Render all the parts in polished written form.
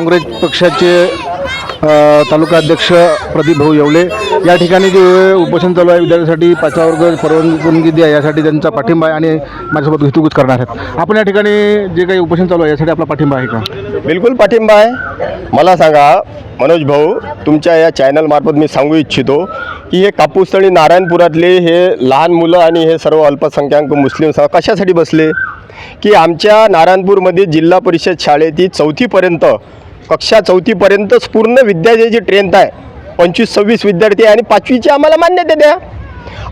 काँग्रेस पक्षाचे तालुका अध्यक्ष प्रदीप भाऊ येवले या ठिकाणी जे उपोषण चालू आहे विद्यार्थ्यांसाठी 5वा वर्ग परवानगी द्या यासाठी त्यांचा पाठिंबा आहे आणि माझ्यासोबत हितगुज करणार आहेत. आपण या ठिकाणी जे काही उपोषण चालू आहे यासाठी आपला पाठिंबा आहे का? बिलकुल पाठिंबा आहे. मला सांगा मनोज भाऊ, तुमच्या या चॅनलमार्फत मी सांगू इच्छितो की हे कापूसतळी नारायणपुरातले हे लहान मुलं आणि हे सर्व अल्पसंख्याक मुस्लिम कशासाठी बसले की आमच्या नारायणपूरमध्ये जिल्हा परिषद शाळेतील 4थीपर्यंत कक्षा 4थीपर्यंतच पूर्ण विद्यार्थ्याची ट्रेंथ आहे. 25-26 विद्यार्थी आणि 5वीची आम्हाला मान्यता द्या.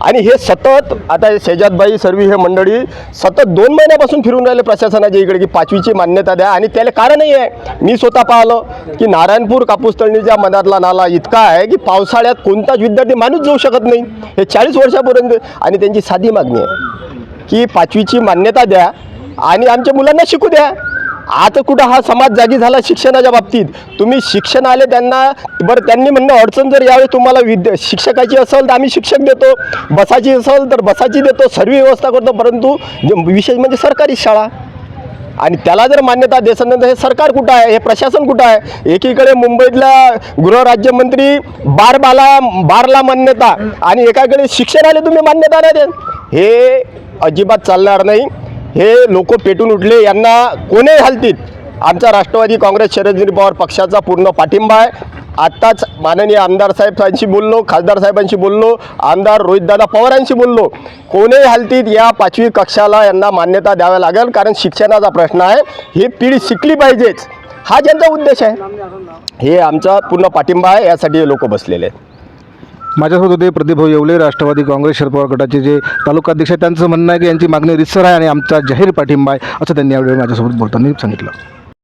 आणि हे सतत आता शेजातबाई सर्वी हे मंडळी सतत 2 महिन्यापासून फिरून राहिले प्रशासनाच्या इकडे की 5वीची मान्यता द्या. आणि त्याला कारणही आहे. मी स्वतः पाहिलं की नारायणपूर कापूसतळणीच्या मधातला नाला इतका आहे की पावसाळ्यात कोणताच विद्यार्थी माणूस जाऊ शकत नाही. हे 40 वर्षापर्यंत. आणि त्यांची साधी मागणी आहे की 5वीची मान्यता द्या आणि आमच्या मुलांना शिकू द्या. आता कुठं हा समाज जागी झाला शिक्षणाच्या बाबतीत. तुम्ही शिक्षण आले त्यांना बरं, त्यांनी म्हणणं अडचण जर यावेळी तुम्हाला शिक्षकाची असेल तर आम्ही शिक्षक देतो, बसाची असेल तर बसाची देतो, सर्व व्यवस्था करतो. परंतु विशेष म्हणजे सरकारी शाळा आणि त्याला जर मान्यता देसन तर हे सरकार कुठं आहे, हे प्रशासन कुठं आहे? एकीकडे मुंबईतला गृहराज्यमंत्री बारला मान्यता आणि एकाकडे शिक्षणाला तुम्ही मान्यता नाही देत. हे अजिबात चालणार नाही. हे लोक पेटून उठले, यांना कोणीही हालतीत. आमचा राष्ट्रवादी काँग्रेस शरदचंद्र पवार पक्षाचा पूर्ण पाठिंबा आहे. आत्ताच माननीय आमदार साहेबांशी बोललो, खासदार साहेबांशी बोललो, आमदार रोहितदादा पवारांशी बोललो. कोणीही हालतीत या 5वी कक्षाला यांना मान्यता द्यावी लागेल. कारण शिक्षणाचा प्रश्न आहे. ही पिढी शिकली पाहिजेच, हा ज्यांचा उद्देश आहे. हे आमचा पूर्ण पाठिंबा आहे. यासाठी हे लोक बसलेले आहेत. माझ्यासोबत होते प्रदीप भाऊ येवले, राष्ट्रवादी काँग्रेस शरद पवार गटाचे जे तालुका अध्यक्ष आहेत. त्यांचं म्हणणं आहे की यांची मागणी रीतसर आहे आणि आमचा जाहीर पाठिंबा आहे असं त्यांनी यावेळी माझ्यासोबत बोलताना सांगितलं.